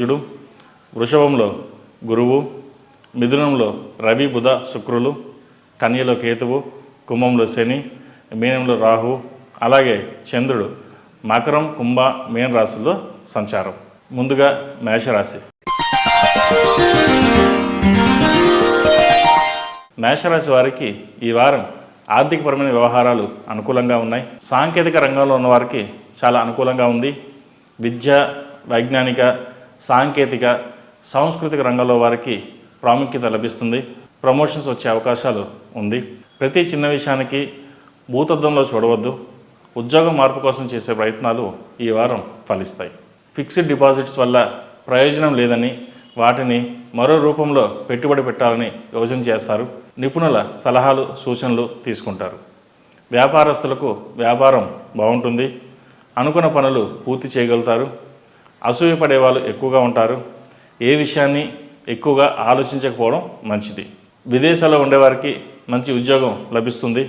కుజుడు, వృషభంలో గురువు, మిథునంలో రవి బుధ శుక్రులు, కన్యలో కేతువు, కుంభంలో శని, మీనంలో రాహు, అలాగే చంద్రుడు మకరం, కుంభ, మీన రాశుల్లో సంచారం. ముందుగా మేషరాశి. మేషరాశి వారికి ఈ వారం ఆర్థికపరమైన వ్యవహారాలు అనుకూలంగా ఉన్నాయి. సాంకేతిక రంగంలో ఉన్న వారికి చాలా అనుకూలంగా ఉంది. విద్య, వైజ్ఞానిక, సాంకేతిక, సాంస్కృతిక రంగంలో వారికి ప్రాముఖ్యత లభిస్తుంది. ప్రమోషన్స్ వచ్చే అవకాశాలు ఉంది. ప్రతి చిన్న విషయానికి భూతద్దంలో చూడవద్దు. ఉద్యోగ మార్పు కోసం చేసే ప్రయత్నాలు ఈ వారం ఫలిస్తాయి. ఫిక్స్డ్ డిపాజిట్స్ వల్ల ప్రయోజనం లేదని వాటిని మరో రూపంలో పెట్టుబడి పెట్టాలని యోచన చేస్తారు. నిపుణుల సలహాలు, సూచనలు తీసుకుంటారు. వ్యాపారస్తులకు వ్యాపారం బాగుంటుంది. అనుకున్న పనులు పూర్తి చేయగలుగుతారు. అసూయపడే వాళ్ళు ఎక్కువగా ఉంటారు. ఏ విషయాన్ని ఎక్కువగా ఆలోచించకపోవడం మంచిది. విదేశాల్లో ఉండేవారికి మంచి ఉద్యోగం లభిస్తుంది.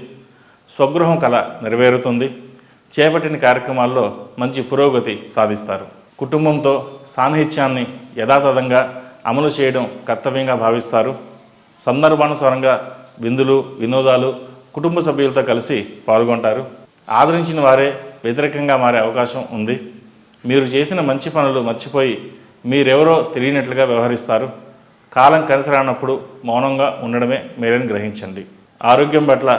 స్వగృహం కళ నెరవేరుతుంది. చేపట్టిన కార్యక్రమాల్లో మంచి పురోగతి సాధిస్తారు. కుటుంబంతో సాన్నిహిత్యాన్ని యథాతథంగా అమలు చేయడం కర్తవ్యంగా భావిస్తారు. సందర్భానుసారంగా విందులు, వినోదాలు కుటుంబ సభ్యులతో కలిసి పాల్గొంటారు. ఆదరించిన వారే వ్యతిరేకంగా మారే అవకాశం ఉంది. మీరు చేసిన మంచి పనులు మర్చిపోయి మీరెవరో తెలియనట్లుగా వ్యవహరిస్తారు. కాలం కలిసి రానప్పుడు మౌనంగా ఉండడమే మేలని గ్రహించండి. ఆరోగ్యం పట్ల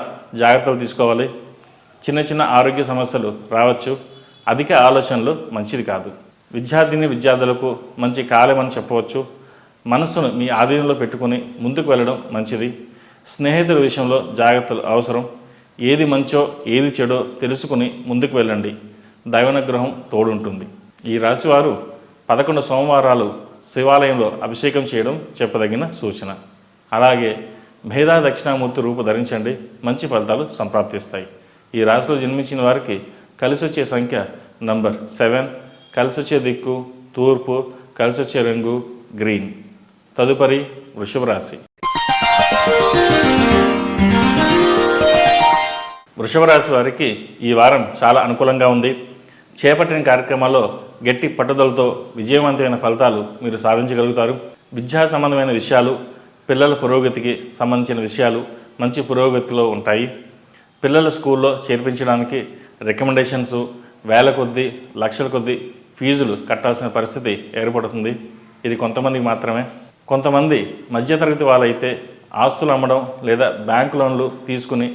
జాగ్రత్తలు తీసుకోవాలి. చిన్న చిన్న ఆరోగ్య సమస్యలు రావచ్చు. అధిక ఆలోచనలు మంచిది కాదు. విద్యార్థులకు మంచి కాలమని చెప్పవచ్చు. మనస్సును మీ ఆధీనంలో పెట్టుకుని ముందుకు వెళ్ళడం మంచిది. స్నేహితుల విషయంలో జాగ్రత్తలు అవసరం. ఏది మంచో ఏది చెడో తెలుసుకుని ముందుకు వెళ్ళండి. దైవానుగ్రహం తోడుంటుంది. ఈ రాశివారు 11 సోమవారాలు శివాలయంలో అభిషేకం చేయడం చెప్పదగిన సూచన. అలాగే మేధా దక్షిణామూర్తి రూపు ధరించండి. మంచి ఫలితాలు సంప్రాప్తిస్తాయి. ఈ రాశిలో జన్మించిన వారికి కలిసొచ్చే సంఖ్య నంబర్ 7, కలిసొచ్చే దిక్కు తూర్పు, కలిసొచ్చే రంగు గ్రీన్. తదుపరి వృషభ రాశి. వృషభ రాశి వారికి ఈ వారం చాలా అనుకూలంగా ఉంది. చేపట్టిన కార్యక్రమాల్లో గట్టి పట్టుదలతో విజయవంతమైన ఫలితాలు మీరు సాధించగలుగుతారు. విద్యా సంబంధమైన విషయాలు, పిల్లల పురోగతికి సంబంధించిన విషయాలు మంచి పురోగతిలో ఉంటాయి. పిల్లల స్కూల్లో చేర్పించడానికి రికమెండేషన్స్ వేల కొద్దీ, లక్షల కొద్దీ ఫీజులు కట్టాల్సిన పరిస్థితి ఏర్పడుతుంది. ఇది కొంతమందికి మాత్రమే. కొంతమంది మధ్యతరగతి వాళ్ళైతే ఆస్తులు అమ్మడం లేదా బ్యాంకు లోన్లు తీసుకుని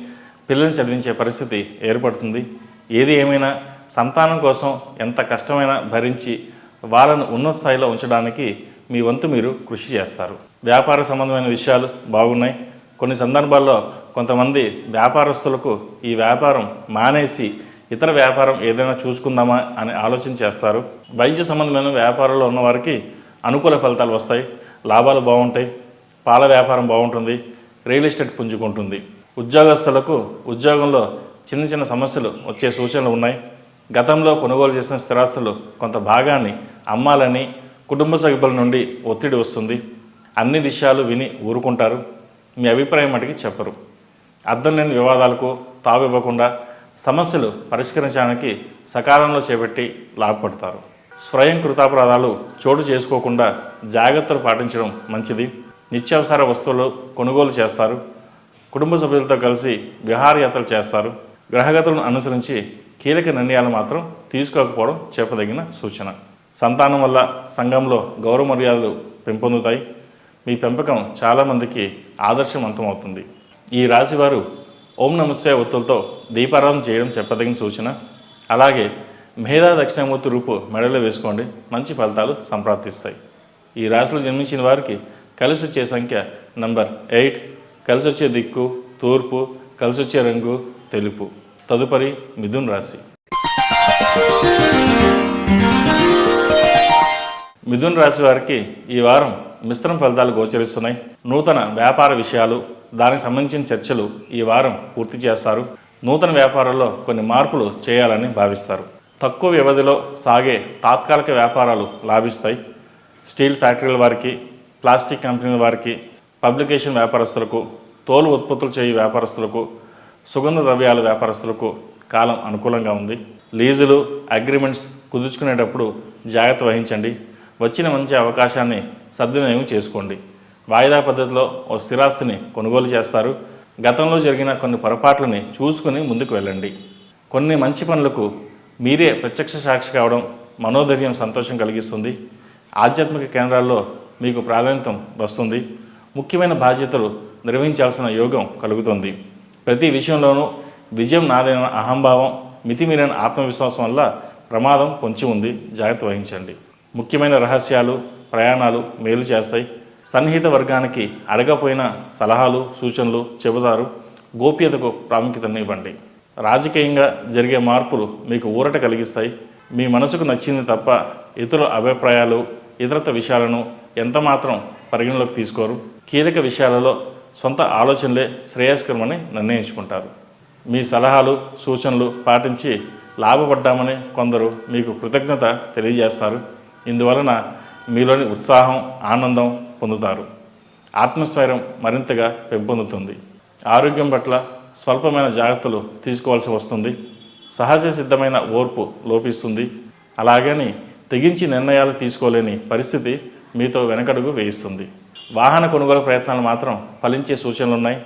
పిల్లల్ని చదివించే పరిస్థితి ఏర్పడుతుంది. ఏది ఏమైనా సంతానం కోసం ఎంత కష్టమైనా భరించి వాళ్ళను ఉన్నత స్థాయిలో ఉంచడానికి మీ వంతు మీరు కృషి చేస్తారు. వ్యాపార సంబంధమైన విషయాలు బాగున్నాయి. కొన్ని సందర్భాల్లో కొంతమంది వ్యాపారస్తులకు ఈ వ్యాపారం మానేసి ఇతర వ్యాపారం ఏదైనా చూసుకుందామా అని ఆలోచన చేస్తారు. వైద్య సంబంధమైన వ్యాపారంలో ఉన్నవారికి అనుకూల ఫలితాలు వస్తాయి. లాభాలు బాగుంటాయి. పాల వ్యాపారం బాగుంటుంది. రియల్ ఎస్టేట్ పుంజుకుంటుంది. ఉద్యోగస్తులకు ఉద్యోగంలో చిన్న చిన్న సమస్యలు వచ్చే సూచనలు ఉన్నాయి. గతంలో కొనుగోలు చేసిన స్థిరాస్తులు కొంత భాగాన్ని అమ్మాలని కుటుంబ సభ్యుల నుండి ఒత్తిడి వస్తుంది. అన్ని విషయాలు విని ఊరుకుంటారు. మీ అభిప్రాయం మటుకి చెప్పరు. అర్థం లేని వివాదాలకు తావివ్వకుండా సమస్యలు పరిష్కరించడానికి సకాలంలో చేపట్టి లాభపడతారు. స్వయం కృతాపరాధాలు చోటు చేసుకోకుండా జాగ్రత్తలు పాటించడం మంచిది. నిత్యావసర వస్తువులు కొనుగోలు చేస్తారు. కుటుంబ సభ్యులతో కలిసి విహారయాత్రలు చేస్తారు. గ్రహగతులను అనుసరించి కీలక నిర్ణయాలు మాత్రం తీసుకోకపోవడం చెప్పదగిన సూచన. సంతానం వల్ల సంఘంలో గౌరవ మర్యాదలు పెంపొందుతాయి. మీ పెంపకం చాలామందికి ఆదర్శవంతమవుతుంది. ఈ రాశివారు ఓం నమస్తే ఒత్తులతో దీపారాధన చేయడం చెప్పదగిన సూచన. అలాగే మేధా దక్షిణామూర్తి రూపు మెడలో వేసుకోండి. మంచి ఫలితాలు సంప్రాప్తిస్తాయి. ఈ రాశిలో జన్మించిన వారికి కలిసి వచ్చే సంఖ్య నంబర్ 8, కలిసి వచ్చే దిక్కు తూర్పు, కలిసి వచ్చే రంగు తెలుపు. తదుపరి మిథున్ రాశి. మిథున్ రాశి వారికి ఈ వారం మిశ్రమ ఫలితాలు గోచరిస్తున్నాయి. నూతన వ్యాపార విషయాలు, దానికి సంబంధించిన చర్చలు ఈ వారం పూర్తి చేస్తారు. నూతన వ్యాపారాల్లో కొన్ని మార్పులు చేయాలని భావిస్తారు. తక్కువ వ్యవధిలో సాగే తాత్కాలిక వ్యాపారాలు లాభిస్తాయి. స్టీల్ ఫ్యాక్టరీల వారికి, ప్లాస్టిక్ కంపెనీల వారికి, పబ్లికేషన్ వ్యాపారస్తులకు, తోలు ఉత్పత్తులు చేయు వ్యాపారస్తులకు, సుగంధ ద్రవ్యాల వ్యాపారస్తులకు కాలం అనుకూలంగా ఉంది. లీజులు, అగ్రిమెంట్స్ కుదుర్చుకునేటప్పుడు జాగ్రత్త వహించండి. వచ్చిన మంచి అవకాశాన్ని సద్వినియోగం చేసుకోండి. వాయిదా పద్ధతిలో ఓ స్థిరాస్తిని కొనుగోలు చేస్తారు. గతంలో జరిగిన కొన్ని పొరపాట్లని చూసుకుని ముందుకు వెళ్ళండి. కొన్ని మంచి పనులకు మీరే ప్రత్యక్ష సాక్షి కావడం మనోధైర్యం, సంతోషం కలిగిస్తుంది. ఆధ్యాత్మిక కేంద్రాల్లో మీకు ప్రాధాన్యత వస్తుంది. ముఖ్యమైన బాధ్యతలు నిర్వహించాల్సిన యోగం కలుగుతుంది. ప్రతి విషయంలోనూ విజయం నాదైన అహంభావం, మితిమీరిన ఆత్మవిశ్వాసం వల్ల ప్రమాదం పొంచి ఉంది. జాగ్రత్త వహించండి. ముఖ్యమైన రహస్యాలు, ప్రయాణాలు మేలు చేస్తాయి. సన్నిహిత వర్గానికి అడగపోయిన సలహాలు, సూచనలు చెబుతారు. గోప్యతకు ప్రాముఖ్యతను ఇవ్వండి. రాజకీయంగా జరిగే మార్పులు మీకు ఊరట కలిగిస్తాయి. మీ మనసుకు నచ్చింది తప్ప ఇతరుల అభిప్రాయాలు, ఇతరత్వ విషయాలను ఎంతమాత్రం పరిగణలోకి తీసుకోరు. కీలక విషయాలలో సొంత ఆలోచనలే శ్రేయస్కరమని నిర్ణయించుకుంటారు. మీ సలహాలు, సూచనలు పాటించి లాభపడ్డామని కొందరు మీకు కృతజ్ఞత తెలియజేస్తారు. ఇందువలన మీలోని ఉత్సాహం, ఆనందం పొందుతారు. ఆత్మస్థైర్యం మరింతగా పెంపొందుతుంది. ఆరోగ్యం పట్ల స్వల్పమైన జాగ్రత్తలు తీసుకోవాల్సి వస్తుంది. సహజ సిద్ధమైన ఓర్పు లోపిస్తుంది. అలాగని తెగించి నిర్ణయాలు తీసుకోలేని పరిస్థితి మీతో వెనకడుగు వేయిస్తుంది. వాహన కొనుగోలు ప్రయత్నాలు మాత్రం ఫలించే సూచనలున్నాయి.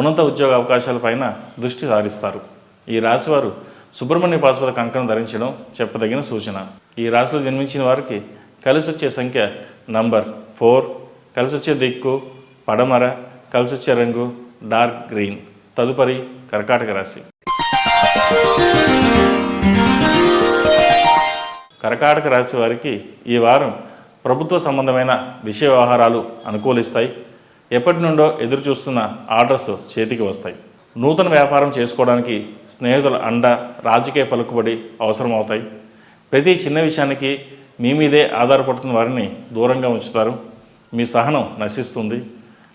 ఉన్నత ఉద్యోగ అవకాశాలపైన దృష్టి సారిస్తారు. ఈ రాశివారు సుబ్రహ్మణ్య పాశుపత కంకణం ధరించడం చెప్పదగిన సూచన. ఈ రాశిలో జన్మించిన వారికి కలిసి వచ్చే సంఖ్య నంబర్ 4, కలిసి వచ్చే దిక్కు పడమర, కలిసి వచ్చే రంగు డార్క్ గ్రీన్. తదుపరి కర్కాటక రాశి. కర్కాటక రాశి వారికి ఈ వారం ప్రభుత్వ సంబంధమైన విషయ వ్యవహారాలు అనుకూలిస్తాయి. ఎప్పటి నుండో ఎదురు చూస్తున్న ఆర్డర్స్ చేతికి వస్తాయి. నూతన వ్యాపారం చేసుకోవడానికి స్నేహితుల అండ, రాజకీయ పలుకుబడి అవసరమవుతాయి. ప్రతి చిన్న విషయానికి మీ మీదే ఆధారపడుతున్న వారిని దూరంగా ఉంచుతారు. మీ సహనం నశిస్తుంది.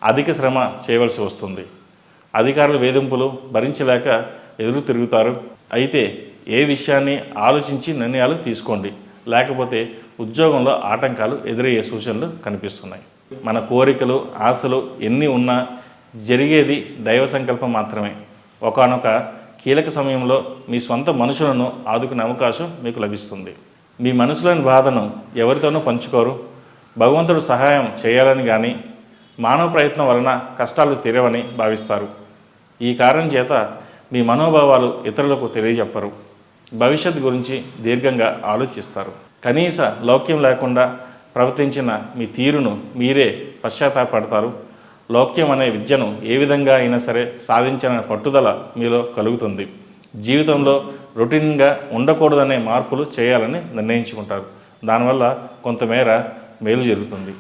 అధిక శ్రమ చేయవలసి వస్తుంది. అధికారుల వేధింపులు భరించలేక ఎదురు తిరుగుతారు. అయితే ఏ విషయాన్ని ఆలోచించి నిర్ణయాలు తీసుకోండి, లేకపోతే ఉద్యోగంలో ఆటంకాలు ఎదురయ్యే సూచనలు కనిపిస్తున్నాయి. మన కోరికలు, ఆశలు ఎన్ని ఉన్నా జరిగేది దైవ సంకల్పం మాత్రమే. ఒకానొక కీలక సమయంలో మీ సొంత మనుషులను ఆదుకునే అవకాశం మీకు లభిస్తుంది. మీ మనసులోని బాధను ఎవరితోనూ పంచుకోరు. భగవంతుడు సహాయం చేయాలని కానీ మానవ ప్రయత్నం వలన కష్టాలు తీరవని భావిస్తారు. ఈ కారణం చేత మీ మనోభావాలు ఇతరులకు తెలియజెప్పరు. భవిష్యత్ గురించి దీర్ఘంగా ఆలోచిస్తారు. కనీస లౌక్యం లేకుండా ప్రవర్తించిన మీ తీరును మీరే పశ్చాత్తాపడతారు. లౌక్యం అనే విద్యను ఏ విధంగా అయినా సరే సాధించాలనే పట్టుదల మీలో కలుగుతుంది. జీవితంలో రొటీన్గా ఉండకూడదనే మార్పులు చేయాలని నిర్ణయించుకుంటారు. దానివల్ల కొంతమేర మేలు జరుగుతుంది.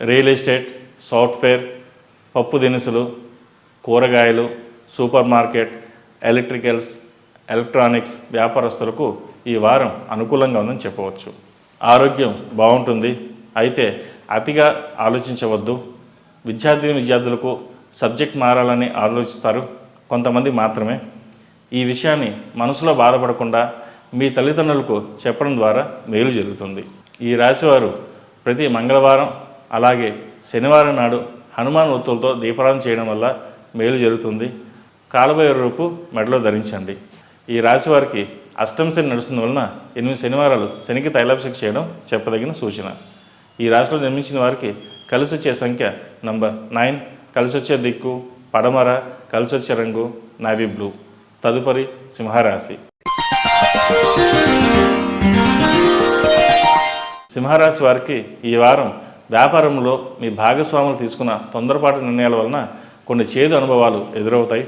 రియల్ ఎస్టేట్, సాఫ్ట్వేర్, పప్పు దినుసులు, కూరగాయలు, సూపర్ మార్కెట్, ఎలక్ట్రికల్స్, ఎలక్ట్రానిక్స్ వ్యాపారస్తులకు ఈ వారం అనుకూలంగా ఉందని చెప్పవచ్చు. ఆరోగ్యం బాగుంటుంది. అయితే అతిగా ఆలోచించవద్దు. విద్యార్థులకు సబ్జెక్ట్ మారాలని ఆలోచిస్తారు కొంతమంది మాత్రమే. ఈ విషయాన్ని మనసులో బాధపడకుండా మీ తల్లిదండ్రులకు చెప్పడం ద్వారా మేలు జరుగుతుంది. ఈ రాశివారు ప్రతి మంగళవారం అలాగే శనివారం నాడు హనుమాన్ ఒత్తులతో దీపారాధన చేయడం వల్ల మేలు జరుగుతుంది. కాలభైరవపు మెడలో ధరించండి. ఈ రాశి వారికి అష్టమ శని నడుస్తున్న వలన 8 శనివారాలు శనికి తైలాభిషేకం చేయడం చెప్పదగిన సూచన. ఈ రాశిలో జన్మించిన వారికి కలిసి వచ్చే సంఖ్య నంబర్ 9, కలిసి వచ్చే దిక్కు పడమర, కలిసి వచ్చే రంగు నావీ బ్లూ. తదుపరి సింహరాశి. సింహరాశి వారికి ఈ వారం వ్యాపారంలో మీ భాగస్వాములు తీసుకున్న తొందరపాటు నిర్ణయాల వలన కొన్ని చేదు అనుభవాలు ఎదురవుతాయి.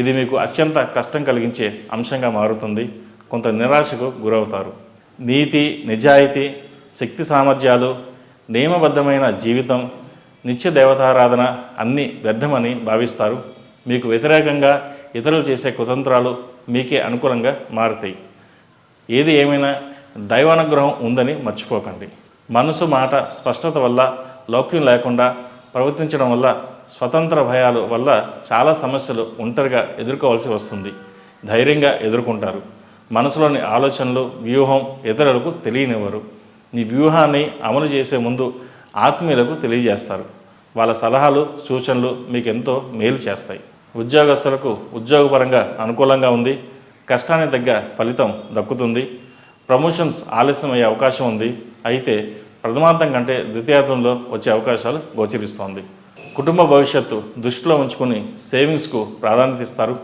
ఇది మీకు అత్యంత కష్టం కలిగించే అంశంగా మారుతుంది. కొంత నిరాశకు గురవుతారు. నీతి, నిజాయితీ, శక్తి సామర్థ్యాలు, నియమబద్ధమైన జీవితం, నిత్య దేవతారాధన అన్నీ వ్యర్థమని భావిస్తారు. మీకు వ్యతిరేకంగా ఇతరులు చేసే కుతంత్రాలు మీకే అనుకూలంగా మారుతాయి. ఏది ఏమైనా దైవానుగ్రహం ఉందని మర్చిపోకండి. మనసు, మాట స్పష్టత వల్ల, లౌక్యం లేకుండా ప్రవర్తించడం వల్ల, స్వతంత్ర భయాలు వల్ల చాలా సమస్యలు ఒంటరిగా ఎదుర్కోవాల్సి వస్తుంది. ధైర్యంగా ఎదుర్కొంటారు. మనసులోని ఆలోచనలు, వ్యూహం ఇతరులకు తెలియనివ్వరు. మీ వ్యూహాన్ని అమలు చేసే ముందు ఆత్మీయులకు తెలియజేస్తారు. వాళ్ళ సలహాలు, సూచనలు మీకు ఎంతో మేలు చేస్తాయి. ఉద్యోగస్తులకు ఉద్యోగపరంగా అనుకూలంగా ఉంది. కష్టానికి తగ్గ ఫలితం దక్కుతుంది. ప్రమోషన్స్ ఆలస్యం అయ్యే అవకాశం ఉంది. అయితే ప్రథమార్థం కంటే ద్వితీయార్థంలో వచ్చే అవకాశాలు గోచరిస్తోంది. కుటుంబ భవిష్యత్తు దృష్టిలో ఉంచుకుని సేవింగ్స్కు ప్రాధాన్యత ఇస్తారు.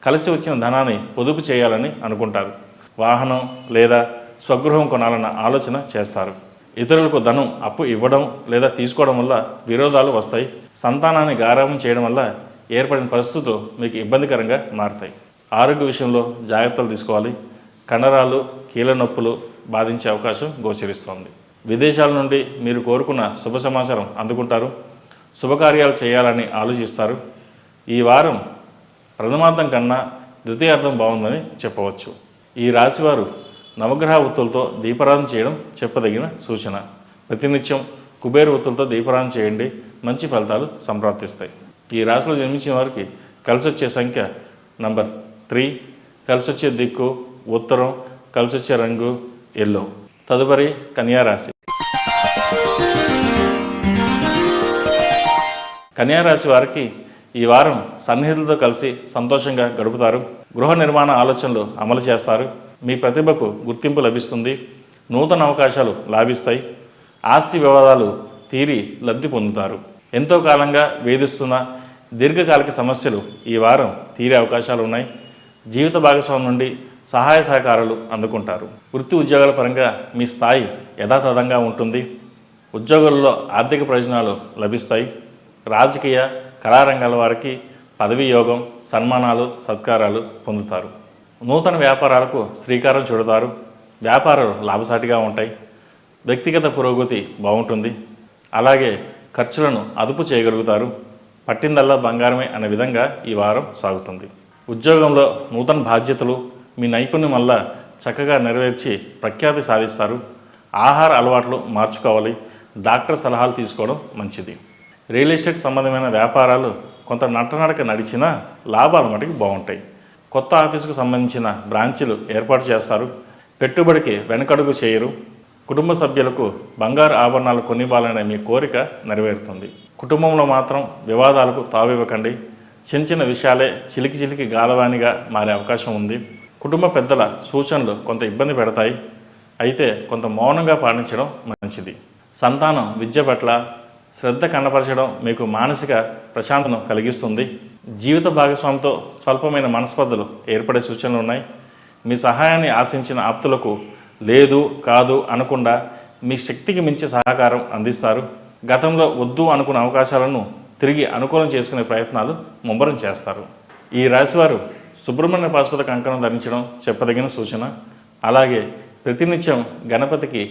కలిసి వచ్చిన ధనాన్ని పొదుపు చేయాలని అనుకుంటారు. వాహనం లేదా స్వగృహం కొనాలన్న ఆలోచన చేస్తారు. ఇతరులకు ధనం అప్పు ఇవ్వడం లేదా తీసుకోవడం వల్ల విరోధాలు వస్తాయి. సంతానాన్ని గారాబం చేయడం వల్ల ఏర్పడిన పరిస్థితులు మీకు ఇబ్బందికరంగా మారుతాయి. ఆరోగ్య విషయంలో జాగ్రత్తలు తీసుకోవాలి. కండరాలు, కీళ్ళ నొప్పులు బాధించే అవకాశం గోచరిస్తోంది. విదేశాల నుండి మీరు కోరుకున్న శుభ సమాచారం అందుకుంటారు. శుభకార్యాలు చేయాలని ఆలోచిస్తారు. ఈ వారం ప్రథమార్థం కన్నా ద్వితీయార్థం బాగుందని చెప్పవచ్చు. ఈ రాశివారు నవగ్రహ ఒత్తులతో దీపారాధన చేయడం చెప్పదగిన సూచన. ప్రతినిత్యం కుబేర ఒత్తులతో దీపారాధన చేయండి, మంచి ఫలితాలు సంప్రాప్తిస్తాయి. ఈ రాశిలో జన్మించిన వారికి కలిసి వచ్చే సంఖ్య నంబర్ 3, కలిసి వచ్చే దిక్కు ఉత్తరం, కలిసి వచ్చే రంగు ఎల్లో. తదుపరి కన్యారాశి. కన్యారాశి వారికి ఈ వారం సన్నిహితులతో కలిసి సంతోషంగా గడుపుతారు. గృహ నిర్మాణ ఆలోచనలు అమలు చేస్తారు. మీ ప్రతిభకు గుర్తింపు లభిస్తుంది. నూతన అవకాశాలు లాభిస్తాయి. ఆస్తి వివాదాలు తీరి లబ్ధి పొందుతారు. ఎంతో కాలంగా వేధిస్తున్న దీర్ఘకాలిక సమస్యలు ఈ వారం తీరే అవకాశాలు ఉన్నాయి. జీవిత భాగస్వామి నుండి సహాయ సహకారాలు అందుకుంటారు. వృత్తి ఉద్యోగాల పరంగా మీ స్థాయి యథాతథంగా ఉంటుంది. ఉద్యోగుల్లో ఆర్థిక ప్రయోజనాలు లభిస్తాయి. రాజకీయ, కళారంగాల వారికి పదవీ యోగం, సన్మానాలు, సత్కారాలు పొందుతారు. నూతన వ్యాపారాలకు శ్రీకారం చుడతారు. వ్యాపారాలు లాభసాటిగా ఉంటాయి. వ్యక్తిగత పురోగతి బాగుంటుంది. అలాగే ఖర్చులను అదుపు చేయగలుగుతారు. పట్టిందల్లా బంగారమే అనే విధంగా ఈ వారం సాగుతుంది. ఉద్యోగంలో నూతన బాధ్యతలు మీ నైపుణ్యం వల్ల చక్కగా నెరవేర్చి ప్రఖ్యాతి సాధిస్తారు. ఆహార అలవాట్లు మార్చుకోవాలి. డాక్టర్ సలహాలు తీసుకోవడం మంచిది. రియల్ ఎస్టేట్ సంబంధమైన వ్యాపారాలు కొంత నట్టనడక నడిచినా లాభాలు మటుకు బాగుంటాయి. కొత్త ఆఫీసుకు సంబంధించిన బ్రాంచీలు ఏర్పాటు చేస్తారు. పెట్టుబడికి వెనకడుగు చేయరు. కుటుంబ సభ్యులకు బంగారు ఆభరణాలు కొనివ్వాలనే మీ కోరిక నెరవేరుతుంది. కుటుంబంలో మాత్రం వివాదాలకు తావివ్వకండి. చిన్న చిన్న విషయాలే చిలికి చిలికి గాలవానిగా మారే అవకాశం ఉంది. కుటుంబ పెద్దల సూచనలు కొంత ఇబ్బంది పెడతాయి. అయితే కొంత మౌనంగా పాటించడం మంచిది. సంతానం విద్య పట్ల శ్రద్ధ కనపరచడం మీకు మానసిక ప్రశాంతతను కలిగిస్తుంది. జీవిత భాగస్వామితో స్వల్పమైన మనస్పర్ధలు ఏర్పడే సూచనలు ఉన్నాయి. మీ సహాయాన్ని ఆశించిన ఆప్తులకు లేదు కాదు అనకుండా మీ శక్తికి మించి సహకారం అందిస్తారు. గతంలో వద్దు అనుకున్న అవకాశాలను తిరిగి అనుకూలం చేసుకునే ప్రయత్నాలు ముమ్మరం చేస్తారు. ఈ రాశివారు సుబ్రహ్మణ్య పాశుపత కంకణం ధరించడం చెప్పదగిన సూచన. అలాగే ప్రతినిత్యం గణపతికి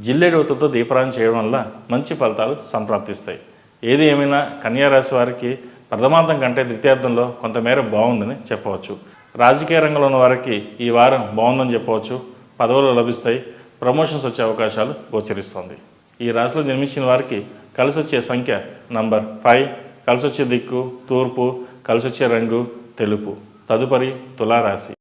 జిల్లేడవతతో దీపారాధన చేయడం వల్ల మంచి ఫలితాలు సంప్రాప్తిస్తాయి. ఏది ఏమైనా కన్యారాశి వారికి ప్రథమార్థం కంటే ద్వితీయార్థంలో కొంతమేర బాగుందని చెప్పవచ్చు. రాజకీయ రంగంలో ఉన్న వారికి ఈ వారం బాగుందని చెప్పవచ్చు. పదవులు లభిస్తాయి. ప్రమోషన్స్ వచ్చే అవకాశాలు గోచరిస్తుంది. ఈ రాశిలో జన్మించిన వారికి కలిసి వచ్చే సంఖ్య నంబర్ 5, కలిసి వచ్చే దిక్కు తూర్పు, కలిసి వచ్చే రంగు తెలుపు. తదుపరి తులారాశి.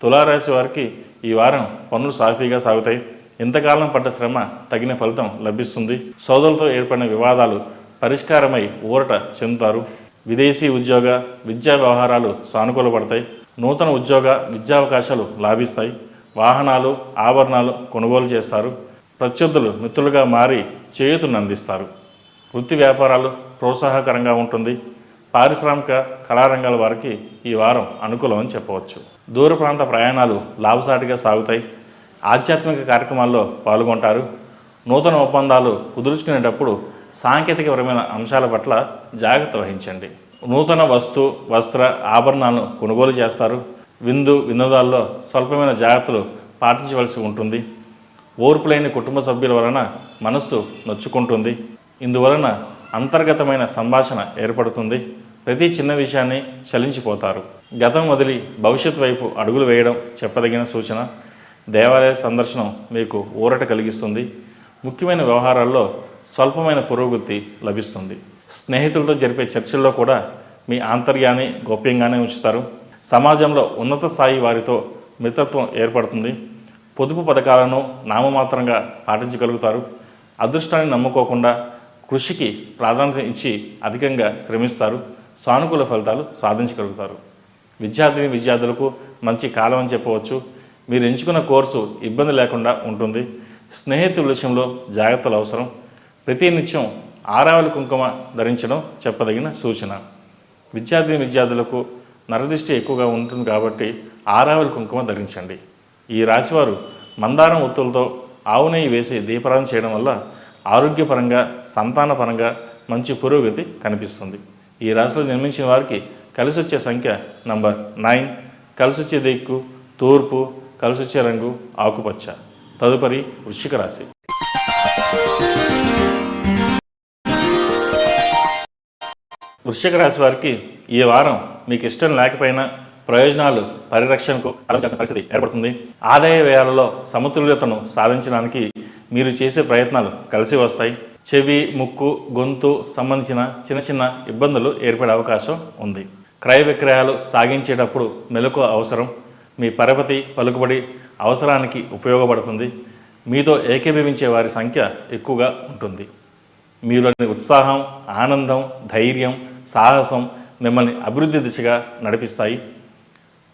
తులారాశి వారికి ఈ వారం పనులు సాఫీగా సాగుతాయి. ఇంతకాలం పడ్డ శ్రమ తగిన ఫలితం లభిస్తుంది. సోదరులతో ఏర్పడిన వివాదాలు పరిష్కారమై ఊరట చెందుతారు. విదేశీ ఉద్యోగ, విద్యా వ్యవహారాలు సానుకూలపడతాయి. నూతన ఉద్యోగ, విద్యావకాశాలు లాభిస్తాయి. వాహనాలు, ఆభరణాలు కొనుగోలు చేస్తారు. ప్రత్యర్థులు మిత్రులుగా మారి చేయూతను అందిస్తారు. వృత్తి వ్యాపారాలు ప్రోత్సాహకరంగా ఉంటుంది. పారిశ్రామిక, కళారంగాల వారికి ఈ వారం అనుకూలం అని చెప్పవచ్చు. దూర ప్రాంత ప్రయాణాలు లాభసాటిగా సాగుతాయి. ఆధ్యాత్మిక కార్యక్రమాల్లో పాల్గొంటారు. నూతన ఒప్పందాలు కుదుర్చుకునేటప్పుడు సాంకేతికపరమైన అంశాల పట్ల జాగ్రత్త వహించండి. నూతన వస్త్ర ఆభరణాలను కొనుగోలు చేస్తారు. వినోదాల్లో స్వల్పమైన జాగ్రత్తలు పాటించవలసి ఉంటుంది. ఓర్పు లేని కుటుంబ సభ్యుల వలన మనస్సు నొచ్చుకుంటుంది. ఇందువలన అంతర్గతమైన సంభాషణ ఏర్పడుతుంది. ప్రతి చిన్న విషయాన్ని చలించిపోతారు. గతం వదిలి భవిష్యత్ వైపు అడుగులు వేయడం చెప్పదగిన సూచన. దేవాలయ సందర్శనం మీకు ఊరట కలిగిస్తుంది. ముఖ్యమైన వ్యవహారాల్లో స్వల్పమైన పురోగతి లభిస్తుంది. స్నేహితులతో జరిపే చర్చల్లో కూడా మీ ఆంతర్యాన్ని గోప్యంగానే ఉంచుతారు. సమాజంలో ఉన్నత స్థాయి వారితో మిత్రత్వం ఏర్పడుతుంది. పొదుపు పథకాలను నామమాత్రంగా పాటించగలుగుతారు. అదృష్టాన్ని నమ్ముకోకుండా కృషికి ప్రాధాన్యత ఇచ్చి అధికంగా శ్రమిస్తారు. సానుకూల ఫలితాలు సాధించగలుగుతారు. విద్యార్థులకు మంచి కాలం అని చెప్పవచ్చు. మీరు ఎంచుకున్న కోర్సు ఇబ్బంది లేకుండా ఉంటుంది. స్నేహితుల విషయంలో జాగ్రత్తలు అవసరం. ప్రతి నిత్యం ఆరావళి కుంకుమ ధరించడం చెప్పదగిన సూచన. విద్యార్థులకు నరదిష్టి ఎక్కువగా ఉంటుంది కాబట్టి ఆరావళి కుంకుమ ధరించండి. ఈ రాశివారు మందారం ఒత్తులతో ఆవు నెయ్యి వేసి దీపారాధన చేయడం వల్ల ఆరోగ్యపరంగా, సంతానపరంగా మంచి పురోగతి కనిపిస్తుంది. ఈ రాశిలో జన్మించిన వారికి కలిసి వచ్చే సంఖ్య నంబర్ 9, కలిసి వచ్చే దిక్కు తూర్పు, కలిసి వచ్చే రంగు ఆకుపచ్చ. తదుపరి వృశ్చిక రాశి. వృశ్చిక రాశి వారికి ఈ వారం మీకు ఇష్టం లేకపోయినా ప్రయోజనాలు పరిరక్షణకు ఆలోచించాల్సిన పరిస్థితి ఏర్పడుతుంది. ఆదాయ వ్యయాలలో సమతుల్యతను సాధించడానికి మీరు చేసే ప్రయత్నాలు కలిసి వస్తాయి. చెవి, ముక్కు, గొంతు సంబంధించిన చిన్న చిన్న ఇబ్బందులు ఏర్పడే అవకాశం ఉంది. క్రయ విక్రయాలు సాగించేటప్పుడు మెలకువ అవసరం. మీ పరపతి, పలుకుబడి అవసరానికి ఉపయోగపడుతుంది. మీతో ఏకీభవించే వారి సంఖ్య ఎక్కువగా ఉంటుంది. మీలోని ఉత్సాహం, ఆనందం, ధైర్యం, సాహసం మిమ్మల్ని అభివృద్ధి దిశగా నడిపిస్తాయి.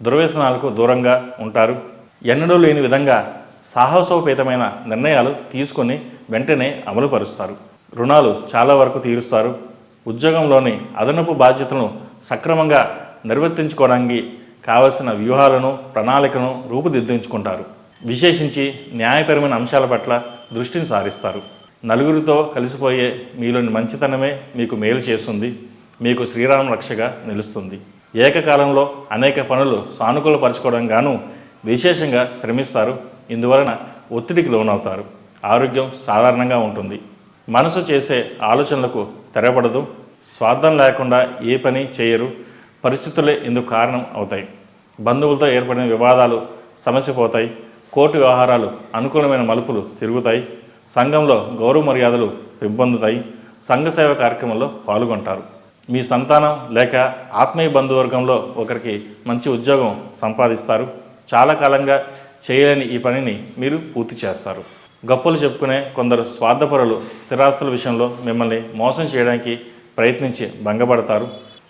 దుర్వ్యసనాలకు దూరంగా ఉంటారు. ఎన్నడూ లేని విధంగా సాహసోపేతమైన నిర్ణయాలు తీసుకొని వెంటనే అమలుపరుస్తారు. రుణాలు చాలా వరకు తీరుస్తారు. ఉద్యోగంలోని అదనపు బాధ్యతలను సక్రమంగా నిర్వర్తించుకోవడానికి కావలసిన వ్యూహాలను, ప్రణాళికను రూపుదిద్దించుకుంటారు. విశేషించి న్యాయపరమైన అంశాల పట్ల దృష్టిని సారిస్తారు. నలుగురితో కలిసిపోయే మీలోని మంచితనమే మీకు మేలు చేస్తుంది. మీకు శ్రీరామ రక్షగా నిలుస్తుంది. ఏకకాలంలో అనేక పనులు సానుకూలపరచుకోవడం గాను విశేషంగా శ్రమిస్తారు. ఇందువలన ఒత్తిడికి లోనవుతారు. ఆరోగ్యం సాధారణంగా ఉంటుంది. మనసు చేసే ఆలోచనలకు తెరపడదు. స్వార్థం లేకుండా ఏ పని చేయరు. పరిస్థితులే ఇందుకు కారణం అవుతాయి. బంధువులతో ఏర్పడిన వివాదాలు సమసిపోతాయి. కోర్టు వ్యవహారాలు అనుకూలమైన మలుపులు తిరుగుతాయి. సంఘంలో గౌరవ మర్యాదలు పెంపొందుతాయి. సంఘ సేవ కార్యక్రమంలో పాల్గొంటారు. మీ సంతానం లేక ఆత్మీయ బంధువర్గంలో ఒకరికి మంచి ఉద్యోగం సంపాదిస్తారు. చాలా కాలంగా చేయలేని ఈ పనిని మీరు పూర్తి చేస్తారు. గొప్పలు చెప్పుకునే కొందరు స్వార్థపరులు స్థిరాస్తుల విషయంలో మిమ్మల్ని మోసం చేయడానికి ప్రయత్నించి భంగపడతారు.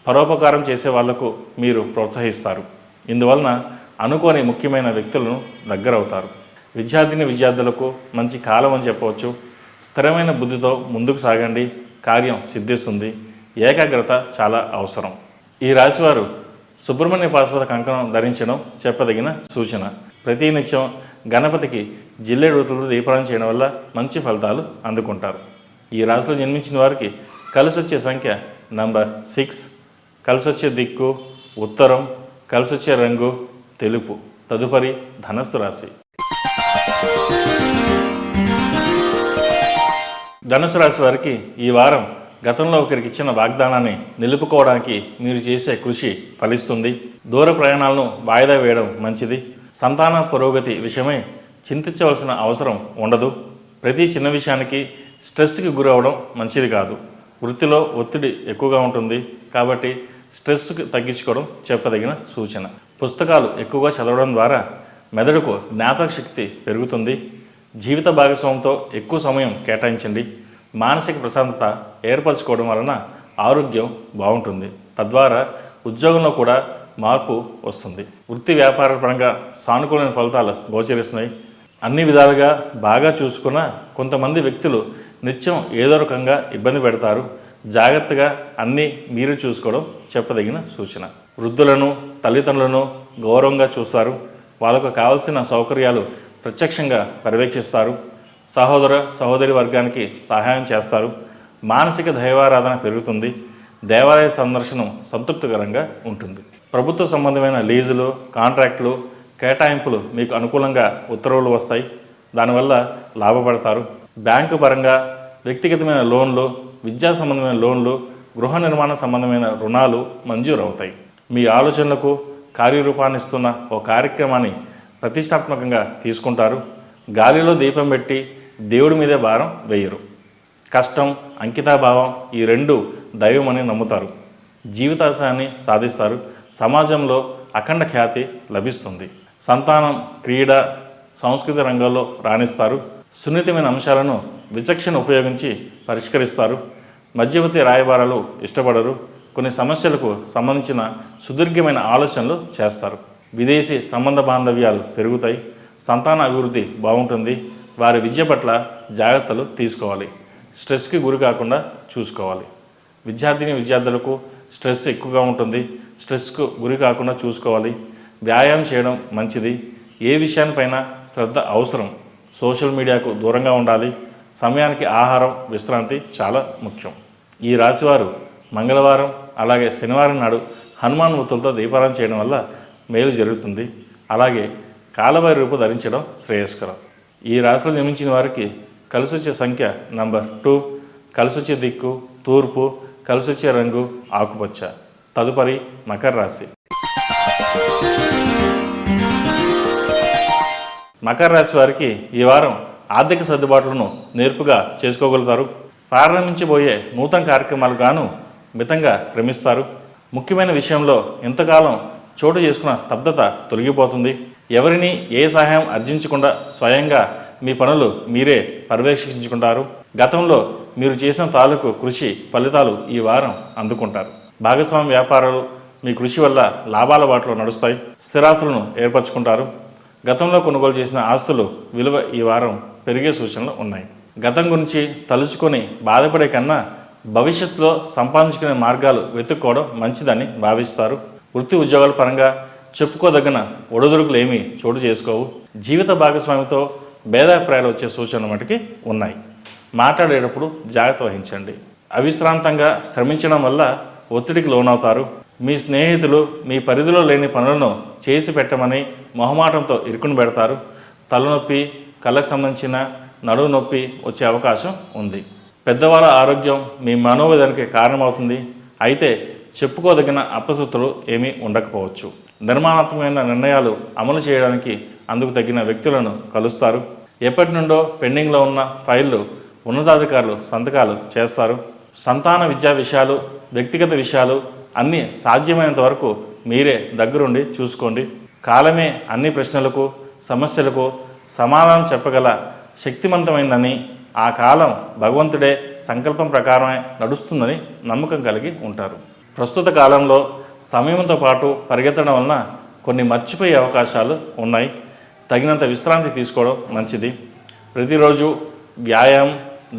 పరోపకారం చేసే వాళ్లకు మీరు ప్రోత్సహిస్తారు. ఇందువలన అనుకోని ముఖ్యమైన వ్యక్తులను దగ్గరవుతారు. విద్యార్థులకు మంచి కాలం అని చెప్పవచ్చు. స్థిరమైన బుద్ధితో ముందుకు సాగండి. కార్యం సిద్ధిస్తుంది. ఏకాగ్రత చాలా అవసరం. ఈ రాశివారు సుబ్రహ్మణ్య పాశుపత కంకణం ధరించడం చెప్పదగిన సూచన. ప్రతినిత్యం గణపతికి జిల్లేడు రుతులు దీపారాధన చేయడం వల్ల మంచి ఫలితాలు అందుకుంటారు. ఈ రాశిలో జన్మించిన వారికి కలిసి వచ్చే సంఖ్య నంబర్ 6, కలిసి వచ్చే దిక్కు ఉత్తరం, కలిసి వచ్చే రంగు తెలుపు. తదుపరి ధనస్సు రాశి. ధనుసు రాశి వారికి ఈ వారం గతంలో ఒకరికి ఇచ్చిన వాగ్దానాన్ని నిలుపుకోవడానికి మీరు చేసే కృషి ఫలిస్తుంది. దూర ప్రయాణాలను వాయిదా వేయడం మంచిది. సంతాన పురోగతి విషయమై చింతించవలసిన అవసరం ఉండదు. ప్రతి చిన్న విషయానికి స్ట్రెస్కి గురవడం మంచిది కాదు. వృత్తిలో ఒత్తిడి ఎక్కువగా ఉంటుంది కాబట్టి స్ట్రెస్కి తగ్గించుకోవడం చెప్పదగిన సూచన. పుస్తకాలు ఎక్కువగా చదవడం ద్వారా మెదడుకు జ్ఞాపక శక్తి పెరుగుతుంది. జీవిత భాగస్వామితో ఎక్కువ సమయం కేటాయించండి. మానసిక ప్రశాంతత ఏర్పరచుకోవడం వలన ఆరోగ్యం బాగుంటుంది. తద్వారా ఉద్యోగంలో కూడా మార్పు వస్తుంది. వృత్తి వ్యాపార పరంగా సానుకూలమైన ఫలితాలు గోచరిస్తున్నాయి. అన్ని విధాలుగా బాగా చూసుకున్న కొంతమంది వ్యక్తులు నిత్యం ఏదో రకంగా ఇబ్బంది పెడతారు. జాగ్రత్తగా అన్నీ మీరు చూసుకోవడం చెప్పదగిన సూచన. వృద్ధులను, తల్లిదండ్రులను గౌరవంగా చూస్తారు. వాళ్ళకు కావలసిన సౌకర్యాలు ప్రత్యక్షంగా పర్యవేక్షిస్తారు. సహోదర సహోదరి వర్గానికి సహాయం చేస్తారు. మానసిక దైవారాధన పెరుగుతుంది. దేవాలయ సందర్శనం సంతృప్తికరంగా ఉంటుంది. ప్రభుత్వ సంబంధమైన లీజులు, కాంట్రాక్టులు, కేటాయింపులు మీకు అనుకూలంగా ఉత్తర్వులు వస్తాయి. దానివల్ల లాభపడతారు. బ్యాంకు పరంగా వ్యక్తిగతమైన లోన్లు, విద్యా సంబంధమైన లోన్లు, గృహ నిర్మాణ సంబంధమైన రుణాలు మంజూరు అవుతాయి. మీ ఆలోచనలకు కార్యరూపాన్నిస్తున్న ఓ కార్యక్రమాన్ని ప్రతిష్టాత్మకంగా తీసుకుంటారు. గాలిలో దీపం పెట్టి దేవుడి మీదే భారం వేయరు. కష్టం, అంకితాభావం ఈ రెండు దైవమని నమ్ముతారు. జీవితాశయాన్ని సాధిస్తారు. సమాజంలో అఖండ ఖ్యాతి లభిస్తుంది. సంతానం, క్రీడ, సంస్కృతి రంగాల్లో రాణిస్తారు. సున్నితమైన అంశాలను విచక్షణ ఉపయోగించి పరిష్కరిస్తారు. మధ్యవర్తి రాయబారాలు ఇష్టపడరు. కొన్ని సమస్యలకు సంబంధించిన సుదీర్ఘమైన ఆలోచనలు చేస్తారు. విదేశీ సంబంధ బాంధవ్యాలు పెరుగుతాయి. సంతాన అభివృద్ధి బాగుంటుంది. వారి విద్య పట్ల జాగ్రత్తలు తీసుకోవాలి. స్ట్రెస్కి గురి కాకుండా చూసుకోవాలి. విద్యార్థులకు స్ట్రెస్ ఎక్కువగా ఉంటుంది. స్ట్రెస్కు గురి కాకుండా చూసుకోవాలి. వ్యాయామం చేయడం మంచిది. ఏ విషయానిపైన శ్రద్ధ అవసరం. సోషల్ మీడియాకు దూరంగా ఉండాలి. సమయానికి ఆహారం, విశ్రాంతి చాలా ముఖ్యం. ఈ రాశివారు మంగళవారం అలాగే శనివారం నాడు హనుమాన్ వృత్తులతో దీపారాధన చేయడం వల్ల మేలు జరుగుతుంది. అలాగే కాలభైరవ రూపు ధరించడం శ్రేయస్కరం. ఈ రాశిలో జన్మించిన వారికి కలిసొచ్చే సంఖ్య నంబర్ 2, కలిసొచ్చే దిక్కు తూర్పు, కలిసొచ్చే రంగు ఆకుపచ్చ. తదుపరి మకర రాశి. మకర రాశి వారికి ఈ వారం ఆర్థిక సర్దుబాట్లను నేర్పుగా చేసుకోగలుగుతారు. ప్రారంభించబోయే నూతన కార్యక్రమాలు గాను మితంగా శ్రమిస్తారు. ముఖ్యమైన విషయంలో ఇంతకాలం చోటు చేసుకున్న స్తబ్దత తొలగిపోతుంది. ఎవరిని ఏ సహాయం అర్జించకుండా స్వయంగా మీ పనులు మీరే పర్యవేక్షించుకుంటారు. గతంలో మీరు చేసిన తాలూకు కృషి ఫలితాలు ఈ వారం అందుకుంటారు. భాగస్వామ్య వ్యాపారాలు మీ కృషి వల్ల లాభాల బాటలో నడుస్తాయి. స్థిరాస్తులను ఏర్పరచుకుంటారు. గతంలో కొనుగోలు చేసిన ఆస్తులు విలువ ఈ వారం పెరిగే సూచనలు ఉన్నాయి. గతం గురించి తలుచుకొని బాధపడే కన్నా భవిష్యత్తులో సంపాదించుకునే మార్గాలు వెతుక్కోవడం మంచిదని భావిస్తారు. వృత్తి ఉద్యోగాల పరంగా చెప్పుకోదగిన ఒడిదుడుకులు ఏమీ చోటు చేసుకోవు. జీవిత భాగస్వామితో భేదాభిప్రాయాలు వచ్చే సూచనలు మటుకి ఉన్నాయి. మాట్లాడేటప్పుడు జాగ్రత్త వహించండి. అవిశ్రాంతంగా శ్రమించడం వల్ల ఒత్తిడికి లోనవుతారు. మీ స్నేహితులు మీ పరిధిలో లేని పనులను చేసి పెట్టమని మొహమాటంతో ఇరుకుని పెడతారు. తలనొప్పి, కళ్ళకు సంబంధించిన నడువు నొప్పి వచ్చే అవకాశం ఉంది. పెద్దవాళ్ళ ఆరోగ్యం మీ మనోవేదనకి కారణమవుతుంది. అయితే చెప్పుకోదగిన అపశృతులు ఏమీ ఉండకపోవచ్చు. నిర్మాణాత్మకమైన నిర్ణయాలు అమలు చేయడానికి అందుకు తగిన వ్యక్తులను కలుస్తారు. ఎప్పటి నుండో పెండింగ్లో ఉన్న ఫైళ్లు ఉన్నతాధికారులు సంతకాలు చేస్తారు. సంతాన విద్యా విషయాలు, వ్యక్తిగత విషయాలు అన్నీ సాధ్యమైనంత వరకు మీరే దగ్గరుండి చూసుకోండి. కాలమే అన్ని ప్రశ్నలకు, సమస్యలకు సమాధానం చెప్పగల శక్తివంతమైందని, ఆ కాలం భగవంతుడే సంకల్పం ప్రకారమే నడుస్తుందని నమ్మకం కలిగి ఉంటారు. ప్రస్తుత కాలంలో సమయంతో పాటు పరిగెత్తడం వలన కొన్ని మర్చిపోయే అవకాశాలు ఉన్నాయి. తగినంత విశ్రాంతి తీసుకోవడం మంచిది. ప్రతిరోజు వ్యాయామం,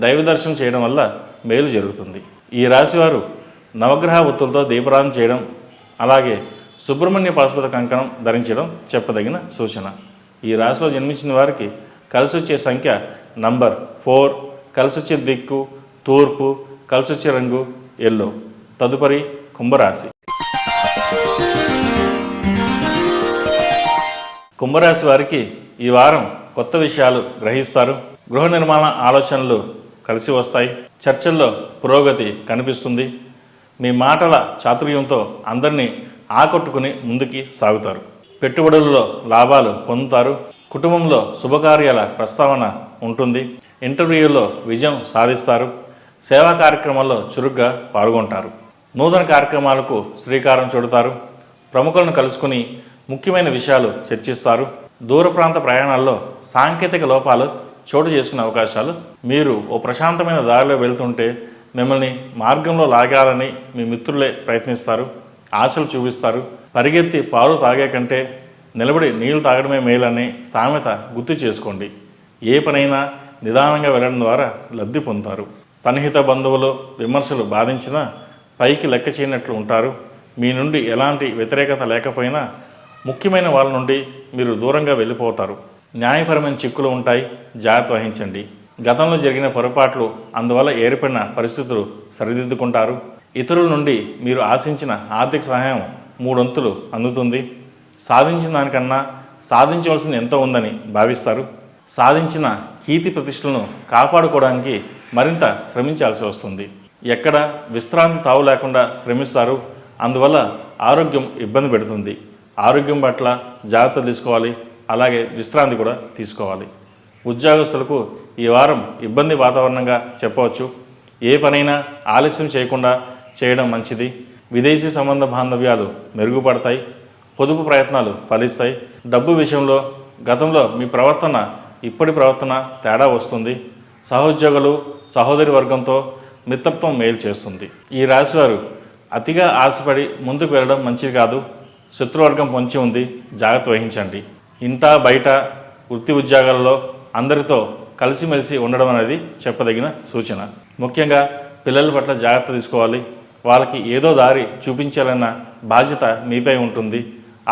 దైవ దర్శనం చేయడం వల్ల మేలు జరుగుతుంది. ఈ రాశివారు నవగ్రహ ఒత్తులతో దీపారాధన చేయడం, అలాగే సుబ్రహ్మణ్య పాశుపత కంకణం ధరించడం చెప్పదగిన సూచన. ఈ రాశిలో జన్మించిన వారికి కలిసొచ్చే సంఖ్య నంబర్ 4, కలిసొచ్చే దిక్కు తూర్పు, కలిసొచ్చే రంగు ఎల్లో. తదుపరి కుంభరాశి. కుంభరాశి వారికి ఈ వారం కొత్త విషయాలు గ్రహిస్తారు. గృహ నిర్మాణ ఆలోచనలు కలిసి వస్తాయి. చర్చల్లో పురోగతి కనిపిస్తుంది. మీ మాటల చాతుర్యంతో అందరినీ ఆకట్టుకుని ముందుకి సాగుతారు. పెట్టుబడులలో లాభాలు పొందుతారు. కుటుంబంలో శుభకార్యాల ప్రస్తావన ఉంటుంది. ఇంటర్వ్యూలో విజయం సాధిస్తారు. సేవా కార్యక్రమాల్లో చురుగ్గా పాల్గొంటారు. నూతన కార్యక్రమాలకు శ్రీకారం చుడతారు. ప్రముఖులను కలుసుకుని ముఖ్యమైన విషయాలు చర్చిస్తారు. దూర ప్రాంత ప్రయాణాల్లో సాంకేతిక లోపాలు చోటు చేసుకునే అవకాశాలు. మీరు ఓ ప్రశాంతమైన దారిలో వెళ్తుంటే మిమ్మల్ని మార్గంలో లాగాలని మీ మిత్రులే ప్రయత్నిస్తారు. ఆశలు చూపిస్తారు. పరిగెత్తి పాలు తాగే కంటే నిలబడి నీళ్లు తాగడమే మేలనే సామెత గుర్తు చేసుకోండి. ఏ పనైనా నిదానంగా వెళ్ళడం ద్వారా లబ్ధి పొందుతారు. సన్నిహిత బంధువులు విమర్శలు బాధించినా పైకి లెక్క చేయనట్లు ఉంటారు. మీ నుండి ఎలాంటి వ్యతిరేకత లేకపోయినా ముఖ్యమైన వాళ్ళ నుండి మీరు దూరంగా వెళ్ళిపోతారు. న్యాయపరమైన చిక్కులు ఉంటాయి. జాగ్రత్త వహించండి. గతంలో జరిగిన పొరపాట్లు, అందువల్ల ఏర్పడిన పరిస్థితులు సరిదిద్దుకుంటారు. ఇతరుల నుండి మీరు ఆశించిన ఆర్థిక సహాయం 3 వంతులు అందుతుంది. సాధించిన దానికన్నా సాధించవలసింది ఎంతో ఉందని భావిస్తారు. సాధించిన కీర్తి ప్రతిష్టలను కాపాడుకోవడానికి మరింత శ్రమించాల్సి వస్తుంది. ఎక్కడ విశ్రాంతి తావు లేకుండా శ్రమిస్తారు. అందువల్ల ఆరోగ్యం ఇబ్బంది పెడుతుంది. ఆరోగ్యం పట్ల జాగ్రత్త తీసుకోవాలి. అలాగే విశ్రాంతి కూడా తీసుకోవాలి. ఉద్యోగస్తులకు ఈ వారం ఇబ్బంది వాతావరణంగా చెప్పవచ్చు. ఏ పనైనా ఆలస్యం చేయకుండా చేయడం మంచిది. విదేశీ సంబంధ బాంధవ్యాలు మెరుగుపడతాయి. పొదుపు ప్రయత్నాలు ఫలిస్తాయి. డబ్బు విషయంలో గతంలో మీ ప్రవర్తన, ఇప్పటి ప్రవర్తన తేడా వస్తుంది. సహోద్యోగులు, సహోదరి వర్గంతో మిత్రత్వం మేలు చేస్తుంది. ఈ రాశివారు అతిగా ఆశపడి ముందుకు వెళ్ళడం మంచిది కాదు. శత్రువర్గం పొంచి ఉంది. జాగ్రత్త వహించండి. ఇంటా బయట వృత్తి ఉద్యోగాలలో అందరితో కలిసిమెలిసి ఉండడం అనేది చెప్పదగిన సూచన. ముఖ్యంగా పిల్లల పట్ల జాగ్రత్త తీసుకోవాలి. వాళ్ళకి ఏదో దారి చూపించాలన్న బాధ్యత మీపై ఉంటుంది.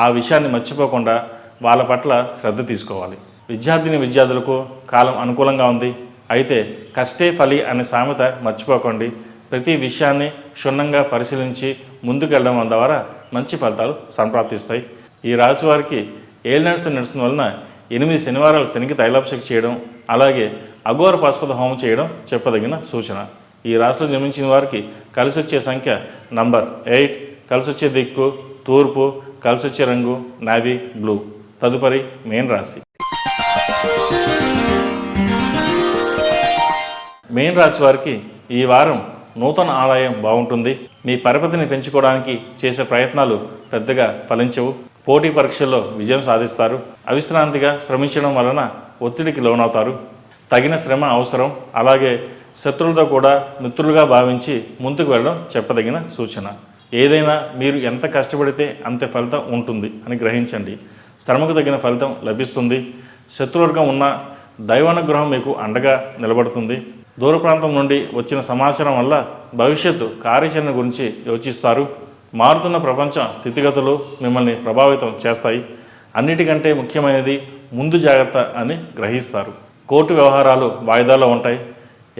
ఆ విషయాన్ని మర్చిపోకుండా వాళ్ళ పట్ల శ్రద్ధ తీసుకోవాలి. విద్యార్థులకు కాలం అనుకూలంగా ఉంది. అయితే కష్టే ఫలి అనే సామెత మర్చిపోకండి. ప్రతి విషయాన్ని క్షుణ్ణంగా పరిశీలించి ముందుకెళ్ళడం ద్వారా మంచి ఫలితాలు సంప్రాప్తిస్తాయి. ఈ రాశి వారికి ఏలినాడు నడుస్తున్న వలన 8 శనివారాలు శనికి తైలాభిషేకం చేయడం, అలాగే అఘోర పాశుపత హోమం చేయడం చెప్పదగిన సూచన. ఈ రాశిలో జన్మించిన వారికి కలిసి వచ్చే సంఖ్య నంబర్ 8, కలిసి వచ్చే దిక్కు తూర్పు, కలిసి వచ్చే రంగు నావీ బ్లూ. తదుపరి మీన రాశి. మీన రాశి వారికి ఈ వారం నూతన ఆదాయం బాగుంటుంది. మీ పరపతిని పెంచుకోవడానికి చేసే ప్రయత్నాలు పెద్దగా ఫలించవు. పోటీ పరీక్షల్లో విజయం సాధిస్తారు. అవిశ్రాంతిగా శ్రమించడం వలన ఒత్తిడికి లోనవుతారు. తగిన శ్రమ అవసరం. అలాగే శత్రువులతో కూడా మిత్రులుగా భావించి ముందుకు వెళ్ళడం చెప్పదగిన సూచన. ఏదైనా మీరు ఎంత కష్టపడితే అంతే ఫలితం ఉంటుంది అని గ్రహించండి. శ్రమకు తగిన ఫలితం లభిస్తుంది. శత్రువర్గం ఉన్న దైవానుగ్రహం మీకు అండగా నిలబడుతుంది. దూర ప్రాంతం నుండి వచ్చిన సమాచారం వల్ల భవిష్యత్తు కార్యాచరణ గురించి యోచిస్తారు. మారుతున్న ప్రపంచ స్థితిగతులు మిమ్మల్ని ప్రభావితం చేస్తాయి. అన్నిటికంటే ముఖ్యమైనది ముందు జాగ్రత్త అని గ్రహిస్తారు. కోర్టు వ్యవహారాలు వాయిదాలో ఉంటాయి.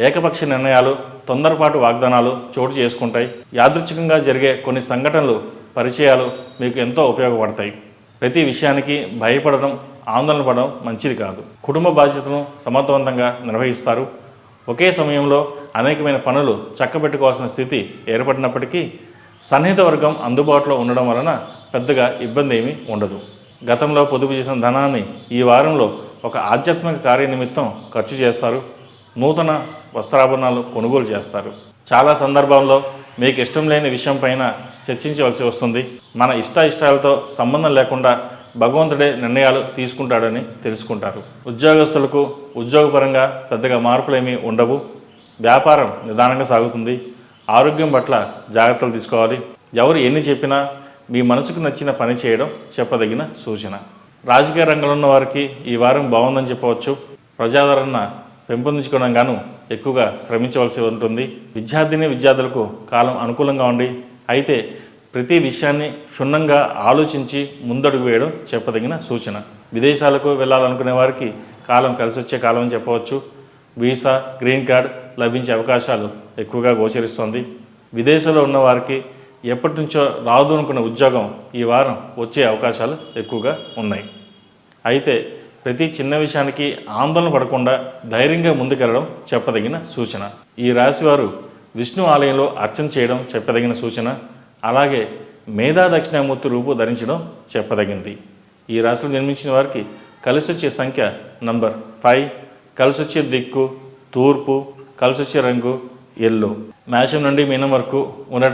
ఏకపక్ష నిర్ణయాలు, తొందరపాటు వాగ్దానాలు చోటు చేసుకుంటాయి. యాదృచ్ఛికంగా జరిగే కొన్ని సంఘటనలు, పరిచయాలు మీకు ఎంతో ఉపయోగపడతాయి. ప్రతి విషయానికి భయపడడం, ఆందోళన పడడం మంచిది కాదు. కుటుంబ బాధ్యతను సమర్థవంతంగా నిర్వహిస్తారు. ఒకే సమయంలో అనేకమైన పనులు చక్కబెట్టుకోవాల్సిన స్థితి ఏర్పడినప్పటికీ సన్నిహిత వర్గం అందుబాటులో ఉండడం వలన పెద్దగా ఇబ్బంది ఏమీ ఉండదు. గతంలో పొదుపు చేసిన ధనాన్ని ఈ వారంలో ఒక ఆధ్యాత్మిక కార్యనిమిత్తం ఖర్చు చేస్తారు. నూతన వస్త్రాభరణాలు కొనుగోలు చేస్తారు. చాలా సందర్భాల్లో మీకు ఇష్టం లేని విషయం పైన చర్చించవలసి వస్తుంది. మన ఇష్టాలతో సంబంధం లేకుండా భగవంతుడే నిర్ణయాలు తీసుకుంటాడని తెలుసుకుంటారు. ఉద్యోగస్తులకు ఉద్యోగపరంగా పెద్దగా మార్పులేమీ ఉండవు. వ్యాపారం నిదానంగా సాగుతుంది. ఆరోగ్యం పట్ల జాగ్రత్తలు తీసుకోవాలి. ఎవరు ఎన్ని చెప్పినా మీ మనసుకు నచ్చిన పని చేయడం చెప్పదగిన సూచన. రాజకీయ రంగంలో ఉన్న వారికి ఈ వారం బాగుందని చెప్పవచ్చు. ప్రజాదరణ పెంపొందించుకోవడం గాను ఎక్కువగా శ్రమించవలసి ఉంటుంది. విద్యార్థులకు కాలం అనుకూలంగా ఉండి, అయితే ప్రతి విషయాన్ని క్షుణ్ణంగా ఆలోచించి ముందడుగు వేయడం చెప్పదగిన సూచన. విదేశాలకు వెళ్ళాలనుకునే వారికి కాలం కలిసి వచ్చే కాలం అని చెప్పవచ్చు. వీసా, గ్రీన్ కార్డ్ లభించే అవకాశాలు ఎక్కువగా గోచరిస్తోంది. విదేశాల్లో ఉన్న వారికి ఎప్పటి నుంచో రాదు అనుకున్న ఉద్యోగం ఈ వారం వచ్చే అవకాశాలు ఎక్కువగా ఉన్నాయి. అయితే ప్రతి చిన్న విషయానికి ఆందోళన పడకుండా ధైర్యంగా ముందుకెళ్ళడం చెప్పదగిన సూచన. ఈ రాశివారు విష్ణు ఆలయంలో అర్చన చేయడం చెప్పదగిన సూచన. అలాగే మేధా దక్షిణామూర్తి రూపు ధరించడం చెప్పదగింది. ఈ రాశిలో జన్మించిన వారికి కలిసి వచ్చే సంఖ్య నంబర్ 5, కలిసి వచ్చే దిక్కు తూర్పు, కలిసి వచ్చే రంగు ఎల్లో. మేషం నుండి మీనం వరకు ఉన్న